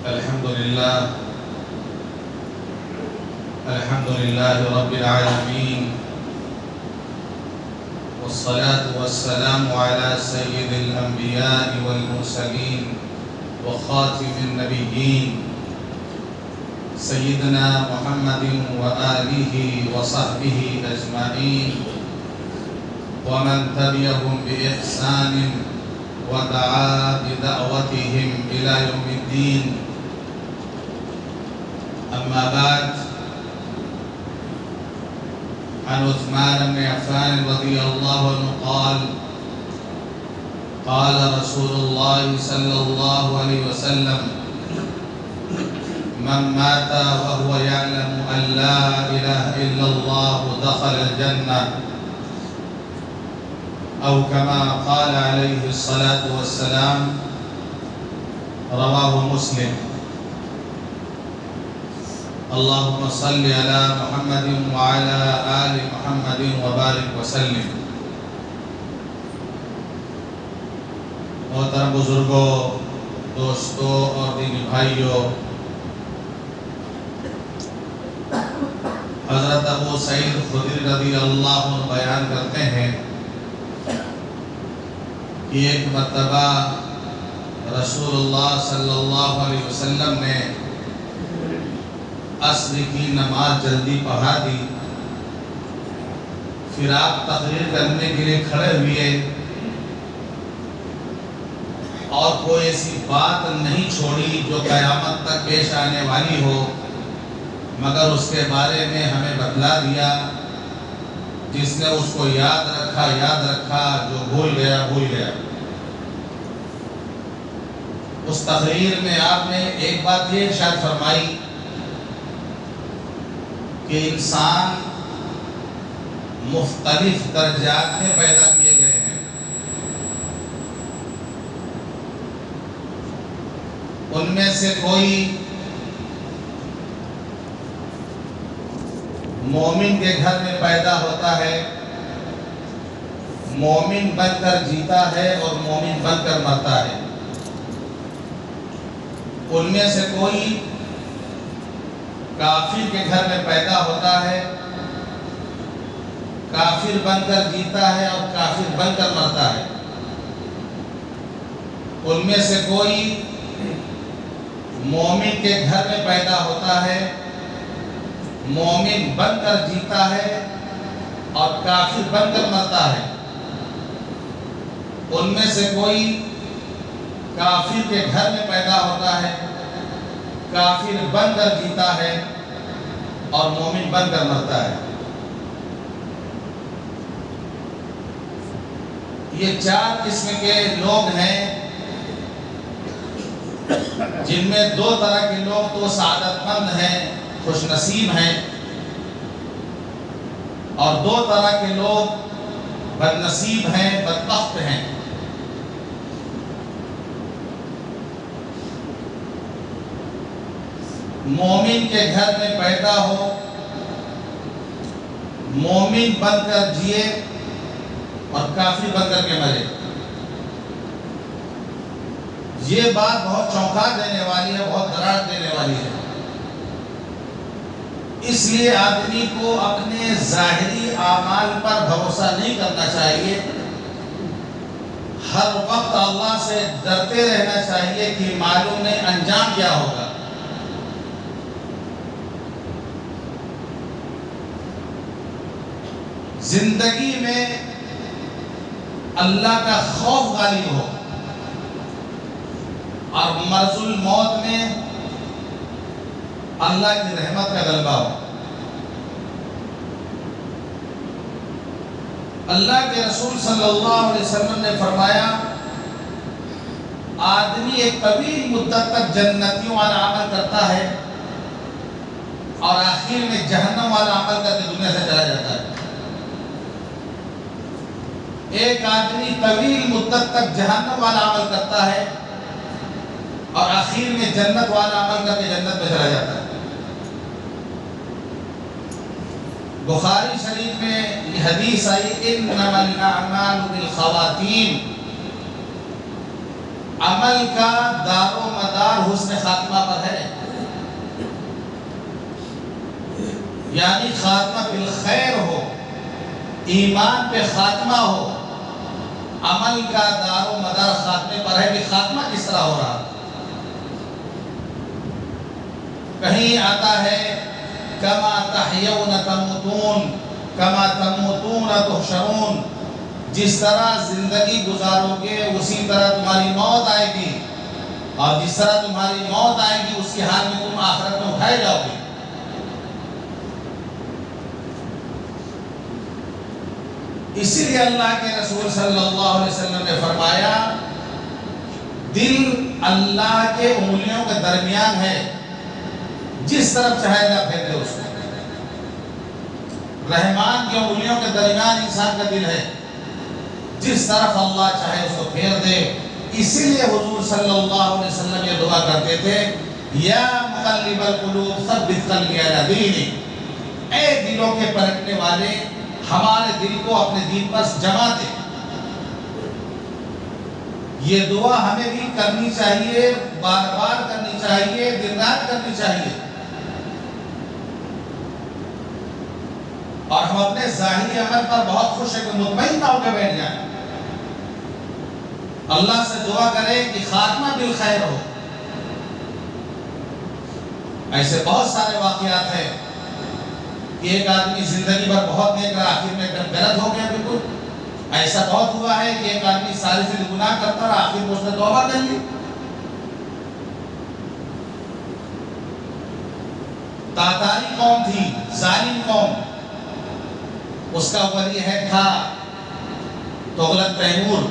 الحمد لله رب العالمين، والصلاة والسلام على سيد الأنبياء والمرسلين وخاتم النبيين سيدنا محمد وآله وصحبه أجمعين ومن تبعهم بإحسان ودعا بدعوتهم إلى يوم الدين. أما بعد، عن عثمان بن عفان رضي الله عنه قال قال رسول الله صلى الله عليه وسلم: من مات وهو يعلم أن لا إله إلا الله دخل الجنة، أو كما قال عليه الصلاة والسلام. رواه مسلم. اللهم صل على محمد وعلى آل محمد وبارك وسلم. محترم بزرگوں، دوستوں اور دینی بھائیوں، حضرت ابو سعید خدری رضی اللہ عنہ بیان کرتے ہیں کہ ایک مرتبہ رسول اللہ صلی اللہ علیہ وسلم نے عصر کی نماز جلدی پڑھا دی. پھر آپ تقریر کرنے کے لیے کھڑے ہوئے اور کوئی ایسی بات نہیں چھوڑی جو قیامت تک پیش آنے والی ہو، مگر اس کے بارے میں ہمیں بتلا دیا. جس نے اس کو یاد رکھا، جو بھول گیا. اس تقریر میں آپ نے ایک بات یہ ارشاد فرمائی کہ انسان مختلف درجات میں پیدا کیے گئے ہیں. ان میں سے کوئی مومن کے گھر میں پیدا ہوتا ہے، مومن بن کر جیتا ہے اور مومن بن کر مرتا ہے. ان میں سے کوئی کافر کے گھر میں پیدا ہوتا ہے، کافر بن کر جیتا ہے اور کافر بن کر مرتا ہے. ان میں سے کوئی مومن کے گھر میں پیدا ہوتا ہے، مومن بن کر جیتا ہے اور کافر بن کر مرتا ہے. ان میں سے کوئی کافر کے گھر میں پیدا ہوتا ہے، کافر بن کر جیتا ہے اور مومن بن کر مرتا ہے. یہ 4 قسم کے لوگ ہیں، جن میں 2 طرح کے لوگ تو سعادت مند ہیں، خوش نصیب ہیں، اور 2 طرح کے لوگ بد نصیب ہیں، بدبخت ہیں. مومن کے گھر میں پیدا ہو، مومن بن کر جیے اور کافر بن کر کے مرے. یہ بات بہت چونکا دینے والی ہے، بہت ڈراٹ دینے والی ہے. اس لیے آدمی کو اپنے ظاہری اعمال پر بھروسہ نہیں کرنا چاہیے. ہر وقت اللہ سے ڈرتے رہنا چاہیے کہ معلوم نہیں انجام کیا ہوگا. زندگی میں اللہ کا خوف غالب ہو اور مرض الموت میں اللہ کی رحمت کا غلبہ ہو. اللہ کے رسول صلی اللہ علیہ وسلم نے فرمایا، آدمی ایک طویل مدت تک جنتیوں والا عمل کرتا ہے اور آخر میں جہنم والا عمل کر کے دنیا سے چلا جاتا ہے. ایک آدمی طویل مدت تک جہنم والا عمل کرتا ہے اور آخر میں جنت والا عمل کر کے جنت میں چلا جاتا ہے. بخاری شریف میں یہ حدیث آئی، انما الاعمال بالخواتیم، عمل کا دار و مدار حسن خاتمہ پر ہے، یعنی خاتمہ بالخیر ہو، ایمان پہ خاتمہ ہو۔ عمل کا دار و مدار خاتمے پر ہے کہ خاتمہ کس طرح ہو رہا۔ کہیں آتا ہے کما تحیون تموتون کما تموتون تحشرون، جس طرح زندگی گزارو گے اسی طرح تمہاری موت آئے گی، اور جس طرح تمہاری موت آئے گی اسی حال میں تم آخرت میں اٹھائے جاؤ گے۔ اسی لیے اللہ کے رسول صلی اللہ علیہ وسلم نے فرمایا دل اللہ کے انگلیوں کے درمیان ہے، جس طرف چاہے اللہ پھیر دے اس کو۔ رحمان کی انگلیوں کے درمیان انسان کا دل ہے، جس طرف اللہ چاہے اس کو پھیر دے۔ اسی لیے حضور صلی اللہ علیہ وسلم یہ دعا کرتے تھے یا مقلب القلوب ثبت قلبی علی دینک، اے دلوں کے پلٹنے والے ہمارے دل کو اپنے دین پر جما دے۔ یہ دعا ہمیں بھی کرنی چاہیے، بار بار کرنی چاہیے، دن رات کرنی چاہیے، اور ہم اپنے ظاہری عمل پر بہت خوش ہیں کہ مطمئن نہ ہو کے بیٹھ جائیں۔ اللہ سے دعا کریں کہ خاتمہ بالخیر ہو۔ ایسے بہت سارے واقعات ہیں کہ ایک آدمی زندگی بھر بہت نیک رہا، آخر میں غلط ہو گیا بالکل۔ ایسا بہت ہوا ہے کہ ایک آدمی ساری زندگی گناہ کرتا رہا، آخر میں اس نے توبہ کر لی۔ تاتاری قوم تھی، ظالم قوم، اس کا ولی عہد تھا تغلق تیمور،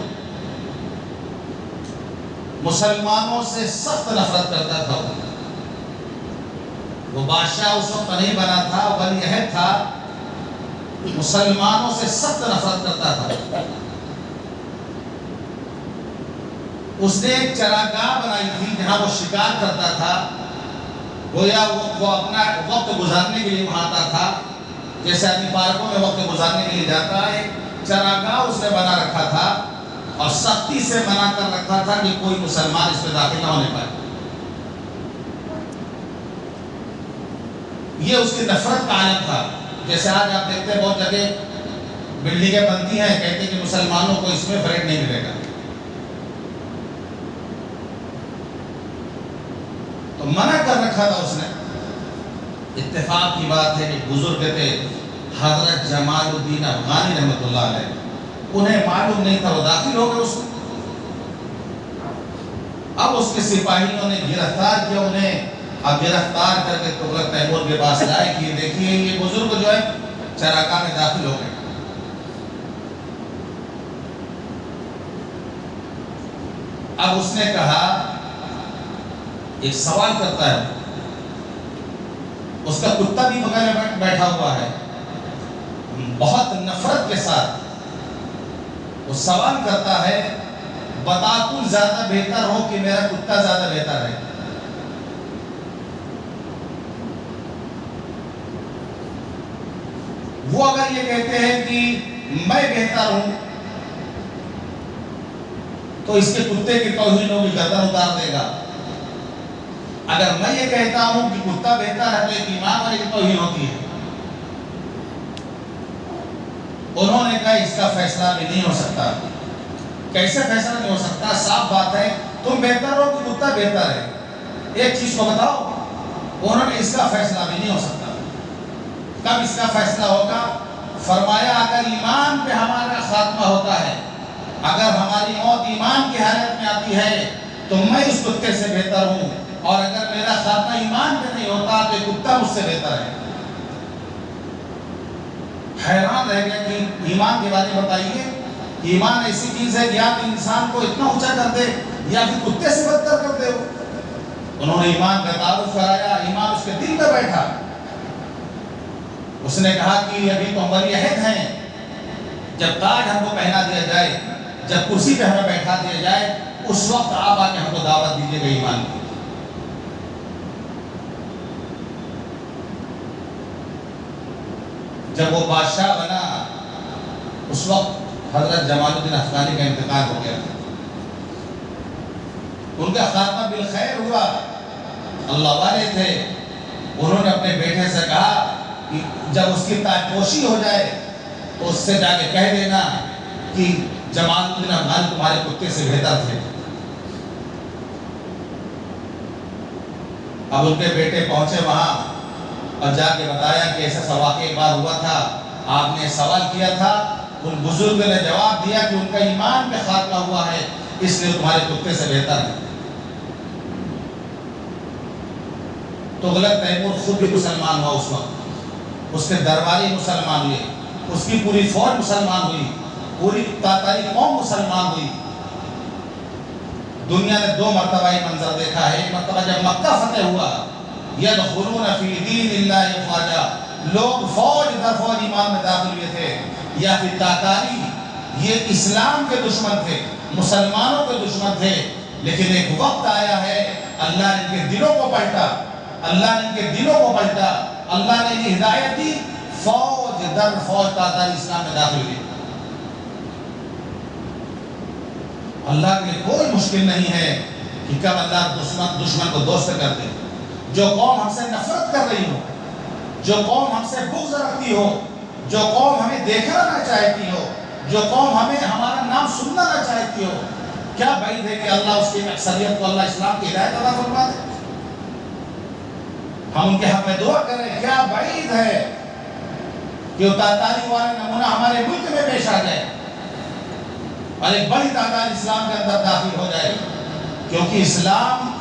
مسلمانوں سے سخت نفرت کرتا تھا۔ وہ بادشاہ اس وقت نہیں بنا تھا، ولی عہد تھا، مسلمانوں سے سخت نفرت کرتا تھا۔ اس نے ایک چراگاہ بنائی تھی جہاں وہ شکار کرتا تھا، گویا وہ اپنا وقت گزارنے کے لیے وہاں آتا تھا، جیسے آدمی پارکوں میں وقت گزارنے کے لیے جاتا ہے۔ چراگاہ اس نے بنا رکھا تھا اور سختی سے منع کر رکھا تھا کہ کوئی مسلمان اس میں داخل نہ ہونے پائے۔ یہ اس کی نفرت کا عالم تھا۔ جیسے آج آپ دیکھتے ہیں بہت جگہ بلڈنگیں بنتی ہیں، کہتے ہیں کہ مسلمانوں کو اس میں فلیٹ نہیں ملے گا، تو منع کر رکھا تھا اس نے۔ اتفاق کی بات ہے کہ بزرگ تھے حضرت جمال الدین افغانی رحمۃ اللہ علیہ، انہیں معلوم نہیں تھا، وہ داخل ہو گئے اس میں۔ اب اس کے سپاہیوں نے گرفتار کیا انہیں، اب گرفتار کر کے تغلق تیمور کے پاس لائے کہ دیکھیے یہ بزرگ جو ہے چراگاہ میں داخل ہو گئے۔ اب اس نے کہا، ایک سوال کرتا ہے، اس کا کتا بھی بغیر میں بیٹھا ہوا ہے، بہت نفرت کے ساتھ وہ سوال کرتا ہے، بتا تو زیادہ بہتر ہو کہ میرا کتا زیادہ بہتر ہے؟ وہ اگر یہ کہتے ہیں کہ میں بہتر ہوں تو اس کے کتے کی توہین ہوگی، گردن اتار دے گا۔ اگر میں یہ کہتا ہوں کہ کتا بہتر ہے تو ایک ایمان والے کی توہین ہوتی ہے۔ انہوں نے کہا اس کا فیصلہ بھی نہیں ہو سکتا۔ کیسے فیصلہ نہیں ہو سکتا؟ صاف بات ہے، تم بہتر ہو کہ کتا بہتر ہے، ایک چیز کو بتاؤ۔ انہوں نے اس کا فیصلہ بھی نہیں ہو سکتا۔ کب اس کا فیصلہ ہوگا؟ فرمایا اگر ایمان پہ ہمارا خاتمہ ہوتا ہے، اگر ہماری موت ایمان کی حالت میں آتی ہے تو میں اس کتے سے بہتر ہوں، اور اگر میرا خاتمہ ایمان پہ نہیں ہوتا تو یہ کتا مجھ سے بہتر ہے۔ حیران رہ گیا کہ ایمان کے بارے میں بتائیے، ایمان ایسی چیز ہے کہ آپ انسان کو اتنا اونچا کر دے یا پھر کتے سے بدتر کر دے ہو۔ انہوں نے ایمان کا تعارف کرایا، ایمان اس کے دل میں بیٹھا۔ اس نے کہا کہ ابھی تو ہم ولی عہد ہیں، جب تاج ہم کو پہنا دیا جائے، جب کرسی پہ ہمیں بیٹھا دیا جائے، اس وقت آپ آ کے ہم کو دعوت دیجیے گا ایمان کی۔ جب وہ بادشاہ بنا اس وقت حضرت جمال الدین افغانی کا انتقال ہو گیا۔ ان کا خاتمہ بالخیر ہوا، اللہ والے تھے۔ انہوں نے اپنے بیٹے سے کہا کہ جب اس کی تاجپوشی ہو جائے تو اس سے جا کے کہہ دینا کہ جمال بن عمال تمہارے کتے سے بہتر تھے۔ اب ان کے بیٹے پہنچے وہاں اور جا کے بتایا کہ ایسا سا واقعہ ایک بار ہوا تھا، آپ نے سوال کیا تھا، ان بزرگ نے جواب دیا کہ ان کا ایمان پہ خاتمہ ہوا ہے، اس لیے تمہارے کتے سے بہتر ہے۔ تغلق تیمور خود بھی مسلمان ہوا اس وقت، اس کے درباری مسلمان ہوئے، اس کی پوری فوج مسلمان ہوئی، پوری تاتاری قوم مسلمان ہوئی۔ دنیا نے 2 مرتبہ یہ منظر دیکھا ہے۔ ایک مرتبہ جب مکہ فتح ہوا، یدخلون فی دین اللہ افواجا، لوگ فوج در فوج ایمان میں داخل ہوئے تھے۔ یا پھر تاتاری، یہ اسلام کے دشمن تھے، مسلمانوں کے دشمن تھے، لیکن ایک وقت آیا ہے اللہ نے ان کے دلوں کو پلٹا، اللہ نے ان کے دلوں کو پلٹا، اللہ نے انہیں ہدایت دی، فوج در فوج تاتاری اسلام میں داخل ہوئی۔ اللہ کے لیے کوئی مشکل نہیں ہے کہ کب اللہ دشمن کو دوست کر دے۔ جو قوم ہم سے نفرت کر رہی ہو، جو قوم ہم سے بغض رکھتی ہو، جو قوم ہمیں دیکھنا نہ چاہتی ہو، جو قوم ہمارا نام سننا نہ چاہتی ہو، کیا بعید ہے کہ اللہ اس کی اکثریت کو اللہ اسلام کی ہدایت عطا فرما دے؟ ہم ان کے حق میں دعا کریں، کیا بعید ہے کہ وہ تاتاری والا نمونہ ہمارے ملک میں پیش آ جائے اور ایک بڑی تعداد اسلام کے اندر داخل ہو جائے، کیونکہ اسلام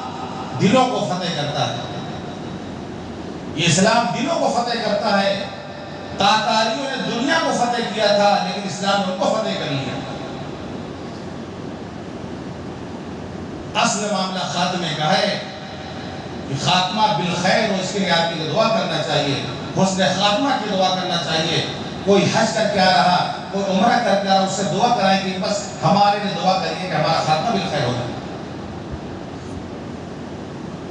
دلوں کو فتح کرتا ہے۔ یہ اسلام دلوں کو فتح کرتا ہے۔ تاتاریوں نے دنیا کو فتح کیا تھا، لیکن اسلام نے ان کو فتح کر لیا۔ اصل معاملہ خاتمے کا ہے کہ خاتمہ بالخیر ہو، اس کے لیے آدمی کو دعا کرنا چاہیے، حسن خاتمہ کی دعا کرنا چاہیے۔ کوئی حج کر کے آ رہا، کوئی عمرہ کر کے آ رہا، اس سے دعا کرائیں کہ بس ہمارے لیے دعا کریے کہ ہمارا خاتمہ بالخیر ہو جائے،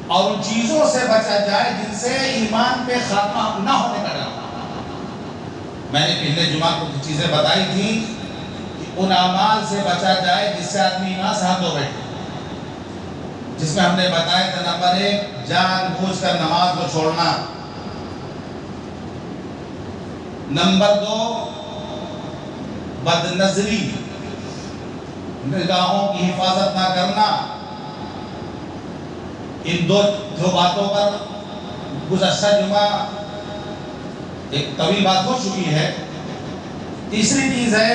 اور ان چیزوں سے بچا جائے جن سے ایمان پہ خاتمہ نہ ہونے کا ڈر۔ میں نے پہلے جمعہ کو کچھ چیزیں بتائی تھیں کہ ان اعمال سے بچا جائے جس سے آدمی ایمان سے ہاتھ دھو بیٹھے، جس میں ہم نے بتایا تھا نمبر 1 جان بوجھ کر نماز کو چھوڑنا، نمبر 2 بد نظری، نگاہوں کی حفاظت نہ کرنا۔ ان دو باتوں پر گزشتہ جمعہ ایک طویل بات ہو چکی ہے۔ تیسری چیز ہے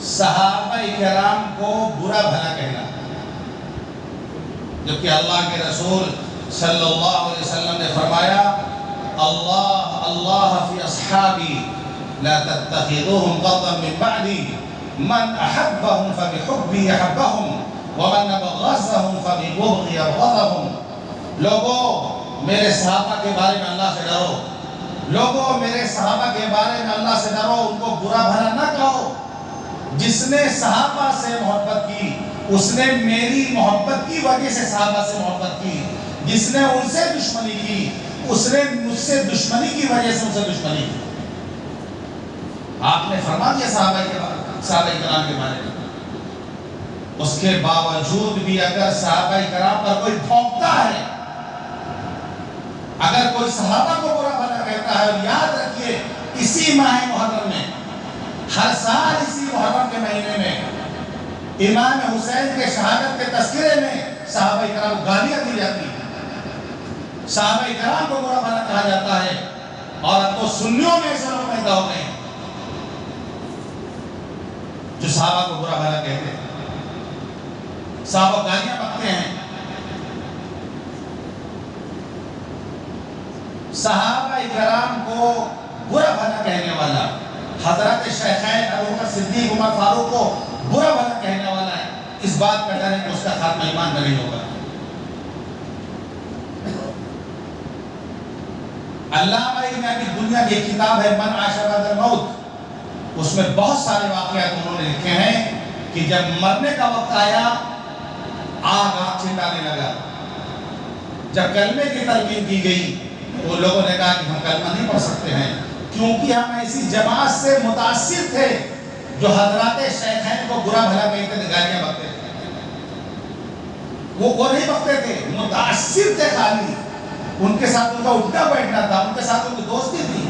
صحابہ کرام کو برا بھلا کہنا، جبکہ اللہ کے رسول صلی اللہ علیہ وسلم نے فرمایا اللہ اللہ فی اصحابی لا تتخذوهم غضا من بعدی من احبهم فبحبی احبهم ومن ابغضهم فببغضی ابغضهم۔ لوگوں میرے صحابہ کے بارے میں اللہ سے ڈرو، لوگوں میرے صحابہ کے بارے میں اللہ سے ڈرو، ان کو برا بھلا نہ کہو۔ جس نے صحابہ سے محبت کی اس نے میری محبت کی وجہ سے صحابہ سے محبت کی، جس نے ان سے دشمنی کی اس نے مجھ سے دشمنی کی وجہ سے ان سے دشمنی کی۔ آپ نے فرما دیا صحابہ کرام کے بارے میں۔ اس کے باوجود بھی اگر صحابہ کرام پر کوئی بھونکتا ہے، اگر کوئی صحابہ کو برا بھلا کہتا ہے، اور یاد رکھیے اسی ماہ محرم میں، ہر سال اسی محرم کے مہینے میں امام حسین کے شہادت کے تذکرے میں صحابہ کرام گالیاں دی جاتی ہیں، صحابہ کرام کو برا بھلا کہا جاتا ہے، اور اب تو سنیوں میں ایسے لوگ پیدا ہو گئے ہیں جو صحابہ کو برا بھلا کہتے ہیں، صحابہ گالیاں بکتے ہیں۔ صحابہ کرام کو برا بھلا کہنے والا، حضرت شیخین ابو بکر صدیق عمر فاروق کو برا بھلا کہنے والا ہے، اس بات کا ڈر ہے کہ اس کا خاتمہ ایمان میں نہیں ہوگا۔ علامہ ابن ابی دنیا کی کتاب ہے من عاش بعد الموت، اس میں بہت سارے واقعات انہوں نے لکھے ہیں کہ جب مرنے کا وقت آیا آگ چھٹانے لگا۔ جب کلمے کی تلقین کی گئی تو لوگوں نے کہا کہ ہم کلمہ نہیں پڑھ سکتے ہیں، کیونکہ ہم ایسی جماعت سے متاثر تھے جو حضرات شیخین کو برا بھلا کہتے تھے، گالیاں بکتے تھے۔ وہ نہیں بکتے تھے، متاثر تھے خالی، ان کے ساتھ ان کا اٹھنا بیٹھنا تھا، ان کے ساتھ ان کی دوستی تھی۔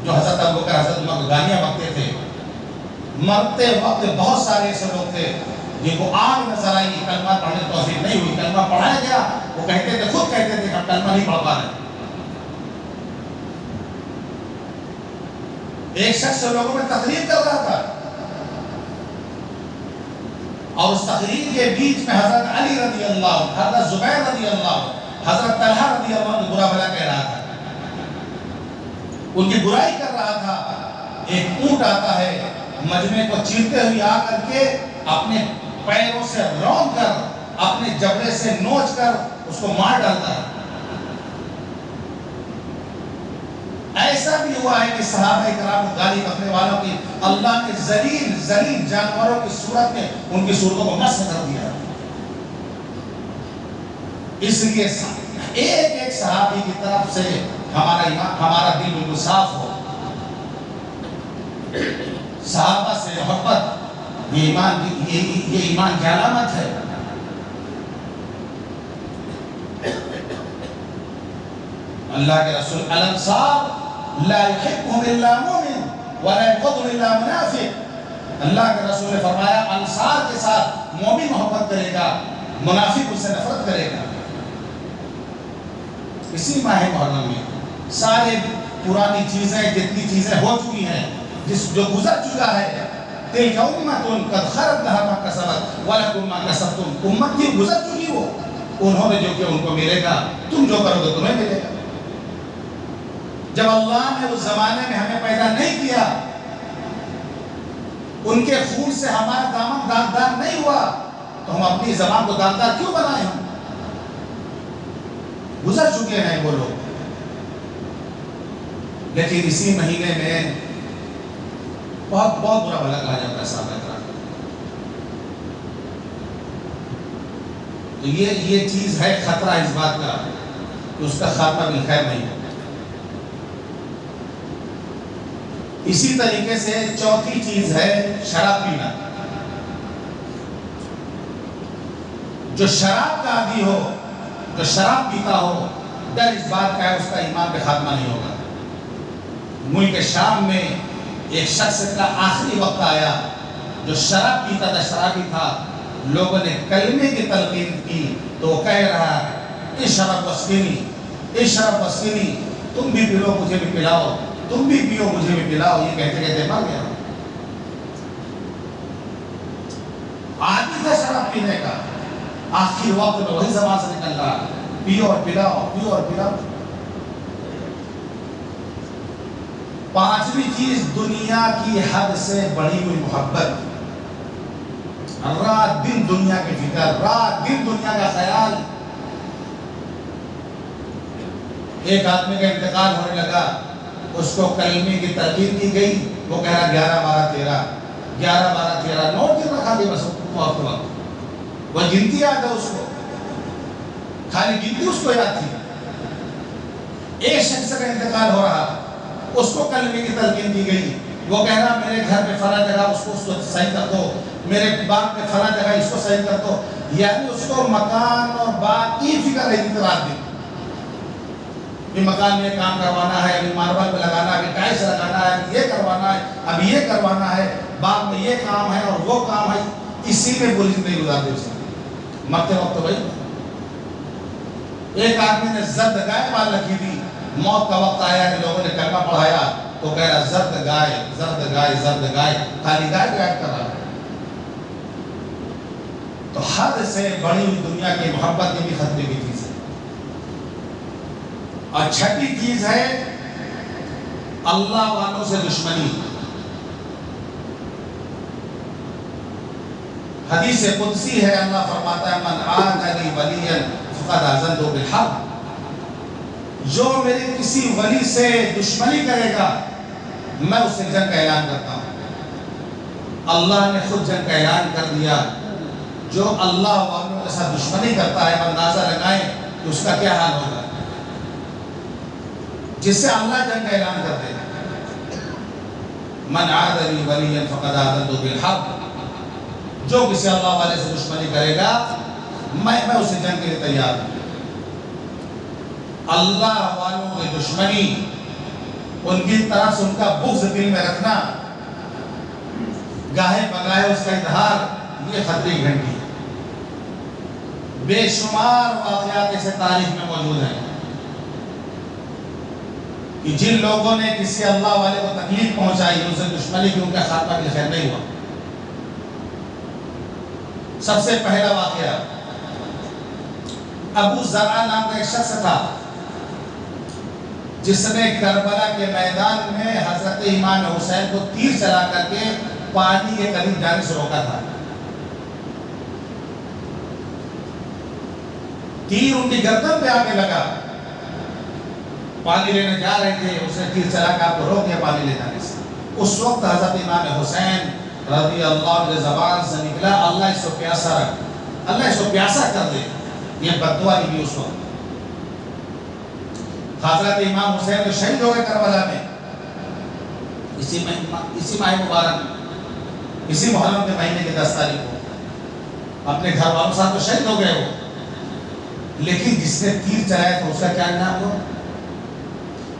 جو حضرت ابوبکر حضرت عمر کو گالیاں بکتے تھے، مرتے وقت بہت سارے ایسے لوگ تھے جن کو آگ نظر آئی، کلمہ پڑھنے توفیق نہیں ہوئی، کلمہ پڑھایا گیا، وہ کہتے تھے، خود کہتے تھے کہ ہم کلمہ نہیں پڑھ پا رہے۔ ایک شخص لوگوں میں تقریر کر رہا تھا، اور اس تقریر کے بیچ میں حضرت علی رضی اللہ عنہ، حضرت زبیر رضی اللہ عنہ، حضرت طلحہ رضی اللہ عنہ برا بھلا کہہ رہا تھا، ان کی برائی کر رہا تھا۔ ایک اونٹ آتا ہے، مجمع کو چیرتے ہوئے آ کر کے اپنے پیروں سے رون کر، اپنے جبڑے سے نوچ کر اس کو مار ڈالتا ہے۔ ایسا بھی ہوا ہے کہ صحابہ کرام کو گالی بکنے والوں کی اللہ نے ذلیل جانوروں کی صورت میں ان کی صورتوں کو مسخ کر دیا۔ اس لیے ایک صحابی کی طرف سے ہمارا دل بالکل صاف ہو، صحابہ سے محبت، یہ ایمان کی علامت ہے۔ اللہ کے رسول الانصار لا يحبهم الا مومن ولا يبغضهم الا منافق، اللہ کے رسول نے فرمایا انصار کے ساتھ مومن محبت کرے گا، منافق اس سے نفرت کرے گا۔ اسی ماہ محرم میں سارے پرانی چیزیں، جتنی چیزیں ہو چکی ہیں، جو گزر چکا ہے، تلک امۃ قد خلت لها ما کسبت ولکم ما کسبتم، امت کی گزر چکی، وہ انہوں نے جو کیا ان کو ملے گا، تم جو کرو گے تمہیں ملے گا۔ جب اللہ نے اس زمانے میں ہمیں پیدا نہیں کیا، ان کے خون سے ہمارا دامن داغدار نہیں ہوا، تو ہم اپنی زبان کو داغدار کیوں بنائیں؟ ہم گزر چکے ہیں وہ لوگ۔ لیکن اسی مہینے میں بہت برا بھلا کہا جاتا ہے صحابہ کرام۔ تو یہ چیز ہے خطرہ اس بات کا کہ اس کا خاتمہ بالخیر نہیں ہے۔ اسی طریقے سے چوتھی چیز ہے شراب پینا۔ جو شراب کا عادی ہو، جو شراب پیتا ہو، ڈر اس بات کا ہے اس کا ایمان پہ خاتمہ نہیں ہوگا۔ ملک شام میں ایک شخص کا آخری وقت آیا جو شراب پیتا تھا، شرابی تھا، لوگوں نے کلمے کی تلقین کی تو وہ کہہ رہا ہے اشرب واسقنی، اشرب واسقنی، تم بھی پی لو مجھے بھی پلاؤ، تم بھی پیو مجھے بھی پلاؤ، یہ کہتے کہتے مر گیا۔ عادی تھا شراب پینے کا، آخری وقت میں وہی زبان سے نکل رہا، پیو اور پلاؤ، پیو اور پلاؤ۔ پانچویں چیز دنیا کی حد سے بڑھی ہوئی محبت، رات دن دنیا کی فکر، رات دن دنیا کا خیال۔ ایک آدمی کا انتقال ہونے لگا، اس کو کلمے کی تلقین کی گئی، وہ کہہ رہا 11 12 13 نوٹ گن رکھا دیا بس وقت وہ گنتی یاد ہے اس کو، خالی گنتی اس کو یاد تھی۔ ایک شخص کا انتقال ہو رہا، اس کو کلمے کی تلقین کی گئی، وہ کہہ رہا میرے گھر پہ فلاں جگہ اس کو صحیح کر دو، میرے باغ پہ فلاں جگہ اس کو صحیح کر دو، یعنی اس کو مکان اور باغ کی فکر رہی تھی رات دن، یہ مکان میں کام کروانا ہے، ابھی ماربل پہ لگانا ہے، ابھی ٹائلس لگانا ہے، ابھی یہ کروانا ہے، ابھی یہ کروانا ہے، باغ میں یہ کام ہے اور وہ کام ہے، اسی میں پوری زندگی گزار دی اس نے۔ مرتے وقت بھائی ایک آدمی نے زرد گائے پال رکھی تھی، موت کا وقت آیا کہ لوگوں نے کلمہ پڑھایا تو کہہ رہا زرد گائے زرد گائے زرد گائے، خالی گائے گائے کر رہا ہے۔ تو حد سے بڑی ہوئی دنیا کی محبت یہ بھی خطرے کی چیز ہے۔ اور چھٹی چیز ہے اللہ والوں سے دشمنی۔ حدیث قدسی ہے، اللہ فرماتا ہے من عاد لی ولیا فقد آذنته بالحرب، جو میرے کسی ولی سے دشمنی کرے گا میں اس سے جنگ کا اعلان کرتا ہوں۔ اللہ نے خود جنگ کا اعلان کر دیا۔ جو اللہ والوں کے ساتھ دشمنی کرتا ہے اندازہ لگائیں کہ اس کا کیا حال ہوگا، جس سے اللہ جنگ کا اعلان کر دے گا۔ من عاد لی ولیا فقد آذنته بالحرب، جو کسی اللہ والے سے دشمنی کرے گا میں اسے جنگ کے لیے تیار ہوں۔ اللہ والوں کی دشمنی، ان کی طرف سے ان کا بغض دل میں رکھنا، گاہے بگاہے اس کا اظہار، یہ خطرے کی گھنٹی ہے۔ بے شمار واقعات ایسے تاریخ میں موجود ہیں کہ جن لوگوں نے کسی اللہ والے کو تکلیف پہنچائی، ان سے دشمنی کی، ان کا خاتمہ کے خیر نہیں ہوا۔ سب سے پہلا واقعہ، ابو زرع نام کا ایک شخص تھا جس نے کربلا کے میدان میں حضرت امام حسین کو تیر چلا کر کے پانی کے قریب جانے سے روکا تھا۔ تیر ان کی گردن پہ آ کے لگا، پانی لینے جا رہے تھے، اس نے تیر چلا کر آپ کو روک دیا پانی لے جانے سے۔ اس وقت حضرت امام حسین رضی اللہ عنہ زبان سے نکلا، اللہ اس کو پیاسا رکھ، اللہ اس کو پیاسا کر دے، یہ بددعا نکلی اس وقت۔ حضرت امام حسین تو شہید ہو گئے کربلا میں، اسی ماہ مبارک میں، اسی محرم کے مہینے کی 10 تاریخ کو اپنے گھر والوں ساتھ تو شہید ہو گئے وہ، لیکن جس نے تیر چلایا تھا اس کا کیا انجام ہوا؟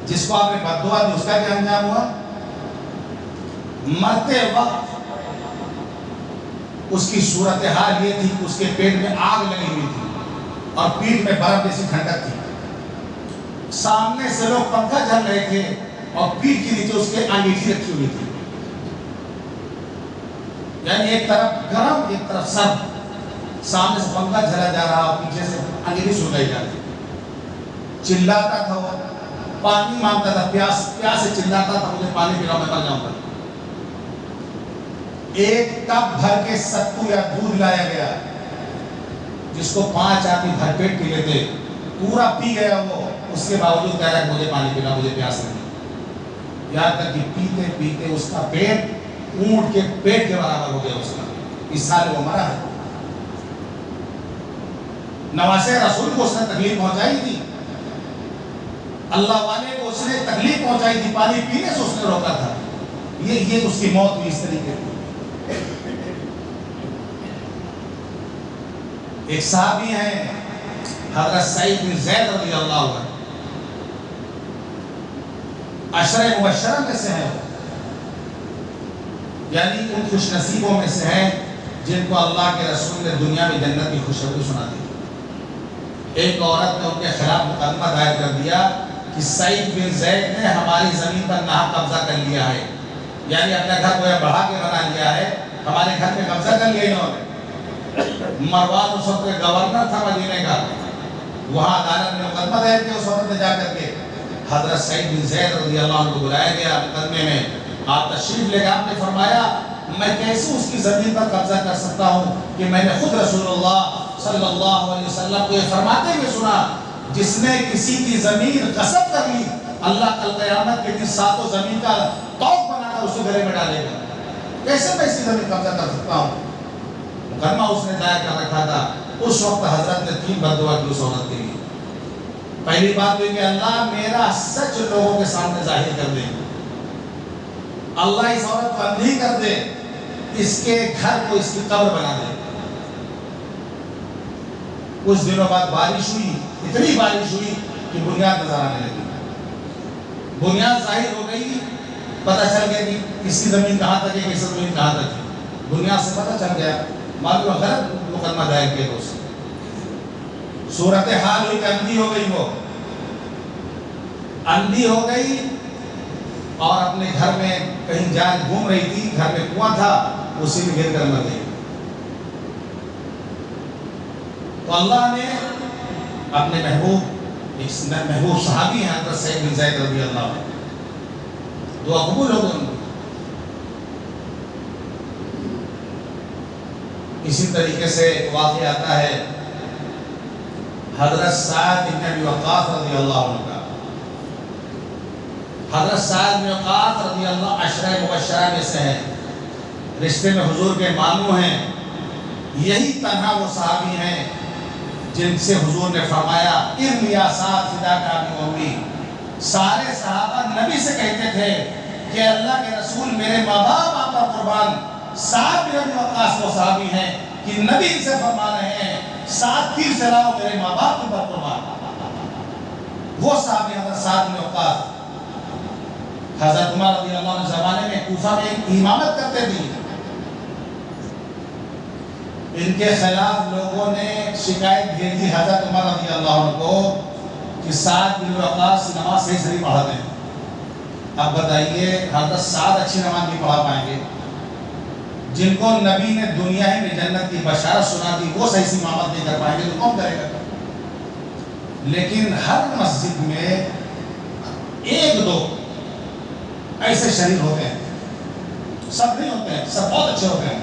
جس کو آپ نے بددعا دی اس کا کیا انجام ہوا؟ مرتے وقت اس کی صورتحال یہ تھی کہ اس کے پیٹ میں آگ لگی ہوئی تھی اور پیٹ میں برف جیسی ٹھنڈک تھی۔ سامنے سے لوگ پنکھا جھل رہے تھے اور پیٹ کے نیچے اس کے انگیٹھی رکھی ہوئی تھی، یعنی ایک طرف گرم ایک طرف سرد، سامنے سے پنکھا جھلا جا رہا اور پیچھے سے انگیٹھی سلگائی جا رہی۔ چلاتا تھا وہ، پانی مانگتا تھا، پیاس سے چلاتا تھا، مجھے پانی پلاؤ میں مر جاؤں گا۔ ایک ٹب بھر کے ستو یا دودھ لایا گیا جس کو 5 آدمی بھر پیٹ پی لیتے، پورا پی گیا وہ، اس کے باوجود کہہ رہا ہے مجھے پانی پلا، مجھے پیاس نہیں۔ یہاں تک کہ پیتے پیتے اس کا پیٹ اونٹ کے پیٹ کے برابر ہو گیا اس کا، اس سال وہ مرا ہے۔ نواسے رسول کو اس نے تکلیف پہنچائی تھی، اللہ والے کو اس نے تکلیف پہنچائی تھی، پانی پینے سے اس نے روکا تھا، یہ اس کی موت ہوئی اس طریقے کی۔ ایک صحابی ہیں حضرت سعید بن زید رضی اللہ عنہ، عشرہ مبشرہ میں سے ہیں، یعنی ان خوش نصیبوں میں سے ہیں جن کو اللہ کے رسول نے دنیا میں جنت کی خوشخبری سنا دی۔ ایک عورت نے ان کے خلاف مقدمہ دائر کر دیا کہ سعید بن زید نے ہماری زمین پر ناحق قبضہ کر لیا ہے، یعنی اپنا گھر کو بڑھا کے بنا لیا ہے، ہمارے گھر پہ قبضہ کر لیا انہوں نے۔ مروان اس وقت گورنر تھا مدینے کا، وہاں عدالت میں مقدمہ دائر کیا، اس وقت میں جا کر کے حضرت سعید بن زید رضی اللہ عنہ کو بلایا گیا مقدمے میں، آپ تشریف لے گئے، آپ نے فرمایا میں کیسے اس کی زمین پر قبضہ کر سکتا ہوں کہ میں نے خود رسول اللہ صلی اللہ علیہ وسلم کو یہ فرماتے ہوئے سنا، جس نے کسی کی زمین غصب کر لی، اللہ کل قیامت کے دن 7 زمین کا توق بنا کر اسے گلے میں ڈالے گا، کیسے میں اس کی زمین قبضہ کر سکتا ہوں؟ مقدمہ اس نے دائر کر رکھا تھا۔ اس وقت حضرت نے 3 بددعا کی اس عورت کے لیے۔ پہلی بات یہ کہ اللہ میرا سچ لوگوں کے سامنے ظاہر کر دے، اللہ اس عورت کو اندھی کر دے، اس کے گھر کو اس کی قبر بنا دے۔ کچھ دنوں بعد بارش ہوئی، اتنی بارش ہوئی کہ بنیاد نظر آنے لگی، بنیاد ظاہر ہو گئی، پتہ چل گیا کہ کس کی زمین کہاں تک ہے، کس کی زمین کہاں تک ہے، بنیاد سے پتہ چل گیا، معلوم غلط مقدمہ دائر کیا دوست۔ صورتحال ہوئی کہ اندھی ہو گئی، وہ اندھی ہو گئی اور اپنے گھر میں کہیں جا گھوم رہی تھی، گھر میں کنواں تھا، اسی میں گر کر مر گئی۔ تو اللہ نے اپنے محبوب صحابی ہیں حضرت سعید بن زید رضی اللہ عنہ، دعا قبول ہو گئی۔ اسی طریقے سے واقعہ آتا ہے حضرت سعد بن ابی وقاص رضی اللہ عنہ کا۔ حضرت سعد بن وقاص رضی اللہ عشرہ مبشرہ میں سے ہیں، رشتے میں حضور کے ماموں ہیں، یہی تنہا وہ صحابی ہیں جن سے حضور نے فرمایا ارم یا سعد فداک ابی و امی۔ سارے صحابہ نبی سے کہتے تھے کہ اللہ کے رسول میرے ماں باپ آپ پر قربان۔ سعد بن ابی وقاص وہ صحابی ہیں کہ نبی سے فرما رہے ہیں ساتھ تیر چلاؤ میرے ماں باپ کے پر قربان. وہ صحابی حضرت سعد بن وقاص حضرت عمر رضی اللہ عنہ زمانے میں کوفہ میں امامت کرتے تھے. ان کے خلاف لوگوں نے شکایت بھیجی حضرت عمر رضی اللہ عنہ کو کہ سعد بن وقاص نماز صحیح نہیں پڑھاتے ہیں. اب بتائیے حضرت سعد اچھی نماز نہیں پڑھا پائیں گے؟ جن کو نبی نے دنیا ہی میں جنت کی بشارت سنا دی وہ صحیح سی امامت نہیں کر پائیں گے تو کون کرے گا؟ لیکن ہر مسجد میں ایک دو ایسے شریف ہوتے ہیں، سب نہیں ہوتے ہیں، سب بہت اچھے ہوتے ہیں.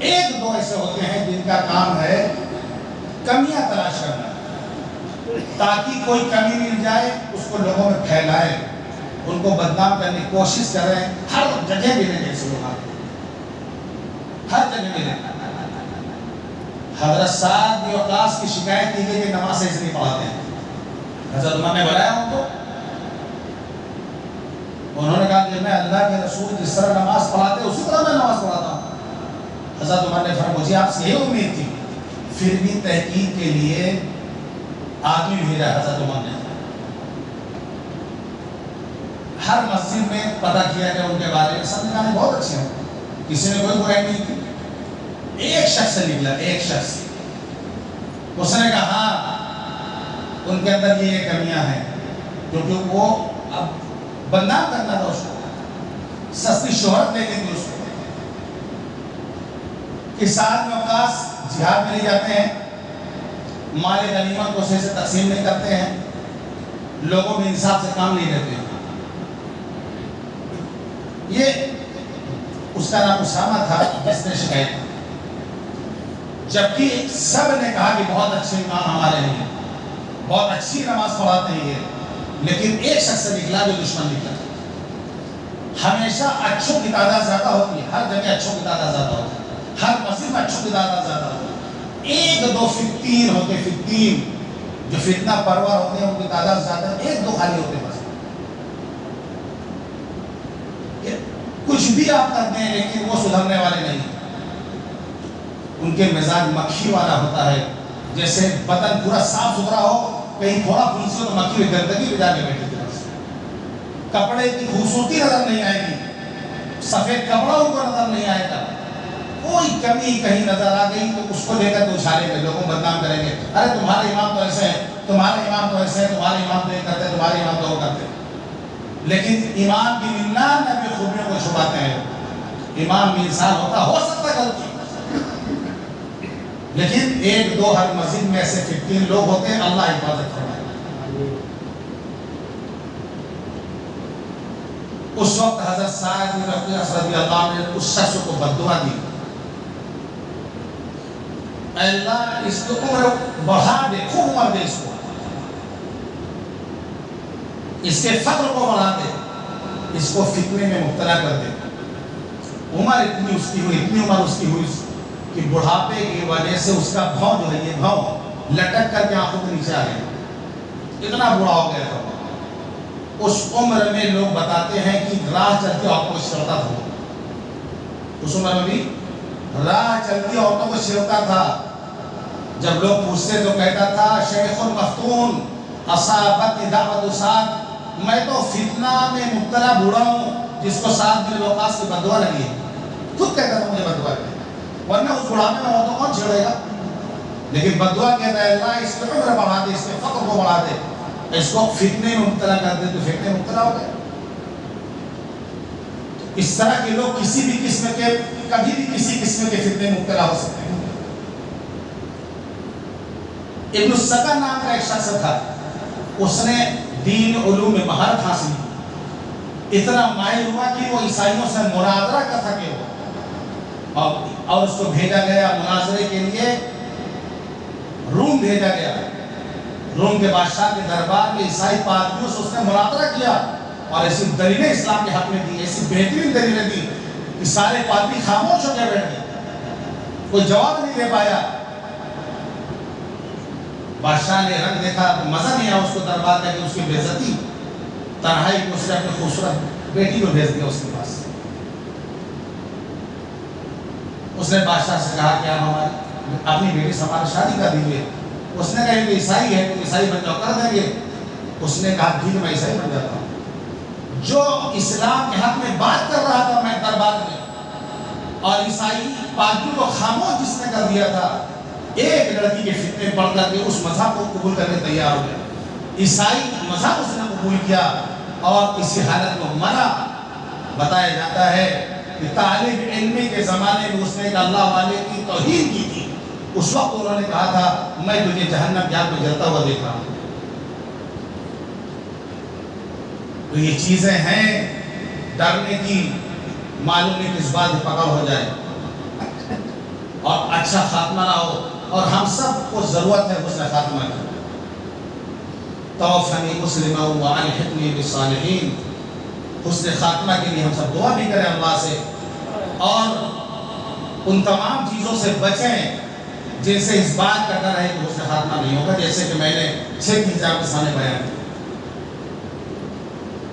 ایک دو ایسے ہوتے ہیں جن کا کام ہے کمیاں تلاش کرنا، تاکہ کوئی کمی مل جائے اس کو لوگوں میں پھیلائے، ان کو بدنام کرنے کی کوشش کریں. ہر جگہ ملیں گے ایسے لوگ، ہر جگہ ملیں. حضرت سعد بن وقاص کی شکایت کی گئی کہ نماز صحیح سے نہیں پڑھاتے ہیں. حضرت عمر نے بلایا ان کو، انہوں نے کہا کہ میں اللہ کے رسول جس طرح نماز پڑھاتے اسی طرح میں نماز پڑھاتا ہوں. حضرت عمر نے فرمایا مجھے آپ سے یہ امید تھی. پھر بھی تحقیق کے لیے آدمی بھیجا حضرت عمر نے. ہر مسجد میں پتہ کیا کہ ان کے بارے میں سب نکالے بہت اچھے ہیں، کسی نے کوئی برائی نہیں کی. ایک شخص سے نکلا، ایک شخص، اس نے کہا ہاں ان کے اندر یہ کمیاں ہیں، کیونکہ وہ اب بدنام کرنا تھا اس کو، سستی شہرت لے گئی تھی اس کو. کہ سعد بن وقاص جہاد میں نہیں جاتے ہیں، مال غنیمت کو صحیح سے تقسیم نہیں کرتے ہیں، لوگوں میں انصاف سے کام نہیں لیتے ہیں. یہ اس کا نام اسامہ تھا جس نے شکایت کی. جبکہ سب نے کہا کہ بہت اچھے امام ہمارے ہیں، بہت اچھی نماز پڑھاتے ہیں یہ، لیکن ایک شخص سے نکلا جو دشمن نکلا. ہمیشہ اچھوں کی تعداد زیادہ ہوتی ہے، ہر جگہ اچھوں کی تعداد زیادہ ہوتی ہے، ہر مسجد میں اچھوں کی تعداد زیادہ ہوتی ہے. ایک دو فتین ہوتے، فتین جو فتنہ پرور ہوتے ہیں ان کی تعداد زیادہ، ایک دو خالی ہوتے بس. کچھ بھی آپ کرتے ہیں لیکن وہ سدھرنے والے نہیں. ان کے مزاج مکھی والا ہوتا ہے. جیسے بدن پورا صاف ستھرا ہو، کہیں تھوڑا پھنسی ہو تو مکھی میں گندگی بھی جا کے بیٹھے تھے. کپڑے کی خوبصورتی نظر نہیں آئے گی، سفید کپڑا ان کو نظر نہیں آئے گا. کوئی کمی کہیں نظر آ گئی تو اس کو لے کر تو اچھالیں گے، لوگوں کو بدنام کریں گے. ارے تمہارے امام تو ایسے ہیں، تمہارے امام تو ایسے ہیں، تمہارے امام تو یہ کرتے ہیں، تمہارے امام تو وہ کرتے ہیں. لیکن امام کی 99 خوبیوں کو چھپاتے ہیں. امام بھی انسان ہوتا، ہو سکتا ہے غلطی، لیکن ایک دو ہر مسجد میں ایسے 15 لوگ ہوتے ہیں. اللہ حفاظت فرمائے. اس وقت حضرت سعد بن وقاص رضی اللہ عنہ نے اس شخص کو بددعا دی، اے اللہ اس کی عمر بڑھا دے، خوب عمر دے اس کو، اس کے فقر کو بڑھا دے، اس کو فتنے میں مبتلا کر دے. عمر اتنی اس کی ہوئی، اتنی عمر اس کی ہوئی کہ بڑھاپے کی وجہ سے اس کا بھاؤ جو ہے، یہ بھاؤ لٹک کر کے آنکھوں کے نیچے آ گیا، اتنا بڑا ہو گیا تھا. اس عمر میں لوگ بتاتے ہیں کہ راہ چلتی عورتوں کو چھیڑتا تھا. اس عمر میں بھی راہ چلتی عورتوں کو چھیڑتا تھا. جب لوگ پوچھتے تو کہتا تھا شیخ المفتون اصابت دعوت سعد، میں تو فتنہ میں مبتلا بوڑھا ہوں جس کو سعد بن وقاص کی بددعا لگی ہے. خود کہتا تھا مجھے بددعا لگی، ورنہ اس بڑھاپے میں عورتوں کون چھیڑے گا؟ لیکن بددعا کہتا ہے اللہ اس کی عمر بڑھا دے، اس کے فقر کو بڑھا دے، اس کو فتنے میں مبتلا کر دے. تو فتنے میں مبتلا ہو گئے. اس طرح کے لوگ کسی بھی قسم کے، کبھی بھی کسی قسم کے فتنے میں مبتلا ہو سکتے ہیں. ابن السکن نام کا ایک شخص تھا، اس نے دین علوم میں مہارت حاصل کی، اتنا ماہر ہوا کہ وہ عیسائیوں سے مناظرہ کر سکے ہو، اور اس کو بھیجا گیا مناظرے کے لیے روم بھیجا گیا. روم کے بادشاہ کے دربار میں عیسائی پادریوں سے اس نے مناظرہ کیا اور ایسی دلیلیں اسلام کے حق میں دی، ایسی بہترین دلیلیں دی کہ سارے پادری خاموش ہو کے بیٹھ گئے، کوئی جواب نہیں دے پایا. بادشاہ نے رنگ دیکھا تو مزہ نہیں آیا اس کو دربار کا کہ اس کی بے عزتی، تنہائی کو اس نے اپنی خوبصورت بیٹی کو بھیج دیا اس کے پاس. اس نے بادشاہ سے کہا کہ آپ ہماری اپنی بیٹی سے ہماری شادی کر دیجیے۔ اس نے کہا یہ عیسائی ہے، تم عیسائی بن جاؤ، کر دیں گے۔ اس نے کہا ٹھیک ہے میں عیسائی بن جاتا ہوں۔ جو اسلام کے حق میں بات کر رہا تھا میں دربار میں، اور عیسائی پادری کو خاموش جس نے کر دیا تھا، ایک لڑکی کے فتنے پڑھ کر کے اس مذہب کو قبول کرنے تیار ہو گیا۔ عیسائی مذہب اس نے قبول کیا، اور اسی حالت میں مرا۔ بتایا جاتا ہے کہ طالب علمی کے زمانے میں اس نے اللہ والے کی توہین کی تھی، اس وقت انہوں نے کہا تھا میں تجھے جہنم کی آگ میں جلتا ہوا دیکھ رہا ہوں۔ تو یہ چیزیں ہیں ڈرنے کی، معلوم نہیں کس بات کی پکڑ ہو جائے اور اچھا خاتمہ نہ ہو، اور ہم سب کو ضرورت ہے حسن خاتمہ کی۔ توفنی مسلما والحقنی بالصالحین، حسن خاتمہ کے لیے ہم سب دعا بھی کریں اللہ سے، اور ان تمام چیزوں سے بچیں جن سے اس بات کا ڈر ہے کہ حسن خاتمہ نہیں ہوگا، جیسے کہ میں نے 6 چیزیں آپ کے سامنے بیان کی۔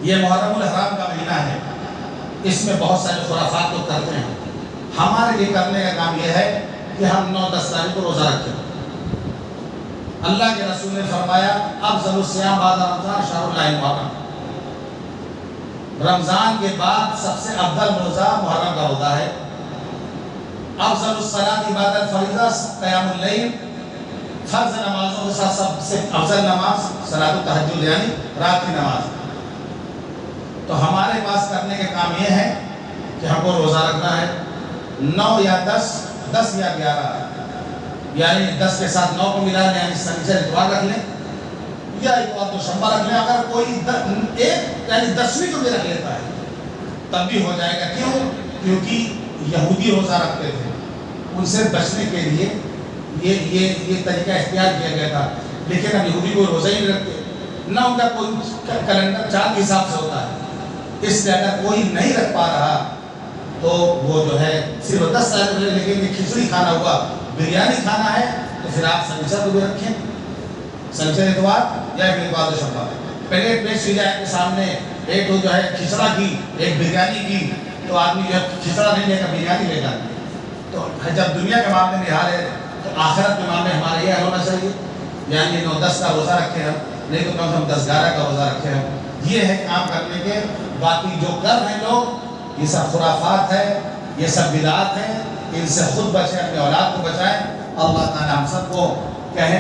یہ محرم الحرام کا مہینہ ہے، اس میں بہت سارے خرافات کو کرتے ہیں۔ ہمارے لیے کرنے کا کام یہ ہے کہ ہم 9-10 تاریخ کو روزہ رکھیں۔ اللہ کے رسول نے فرمایا افضل الصیام بعد رمضان شہر اللہ المحرم، رمضان کے بعد سب سے افضل روزہ محرم کا روزہ ہے۔ افضل الصلاۃ بعد الفریضہ قیام اللیل، فرض نمازوں کے ساتھ سب سے افضل نماز صلاۃ التہجد یعنی رات کی نماز۔ تو ہمارے پاس کرنے کا کام یہ ہے کہ ہم کو روزہ رکھنا ہے 9 یا 10 یا 11، یعنی 10 کے ساتھ 9 کو ملا لیں، یعنی سنیچر اتوار رکھ لیں یا اتوار دوشنبہ رکھ لیں۔ اگر کوئی ایک یعنی 10ویں کو بھی رکھ لیتا ہے تب بھی ہو جائے گا۔ کیوں؟ کیونکہ یہودی روزہ رکھتے تھے، ان سے بچنے کے لیے یہ طریقہ اختیار کیا گیا تھا، لیکن اب یہودی کوئی روزہ ہی نہیں رکھتے، نہ ان کا کوئی کیلنڈر چاند کے حساب سے ہوتا ہے۔ اس سے اگر کوئی نہیں رکھ پا رہا تو وہ جو ہے صرف 10 تاریخ لے، لیکن یہ کھچڑی کھانا ہوا، بریانی کھانا ہے تو پھر آپ سنیچر کو بھی رکھیں، سنیچر اتوار یا اتوار دوشنبہ۔ پلیٹ پیش کی جائے کے سامنے، ایک تو جو ہے کھچڑا کی، ایک بریانی کی، تو آدمی جو ہے کھچڑا نہیں لے کر بریانی لے جاتا ہے۔ تو جب دنیا کے معاملے میں حال ہے تو آخرت کے معاملے ہمارا یہ ہونا چاہیے، یعنی 9-10 کا روزہ رکھے ہم، نہیں تو کم سے کم 10-11 کا روزہ رکھے ہم۔ یہ ہے کام کرنے کے۔ باقی جو کر رہے لوگ یہ سب خرافات ہے، یہ سب بدعات ہیں، ان سے خود بچیں، اپنے اولاد کو بچائیں۔ اللہ تعالی ہم سب کو کہنے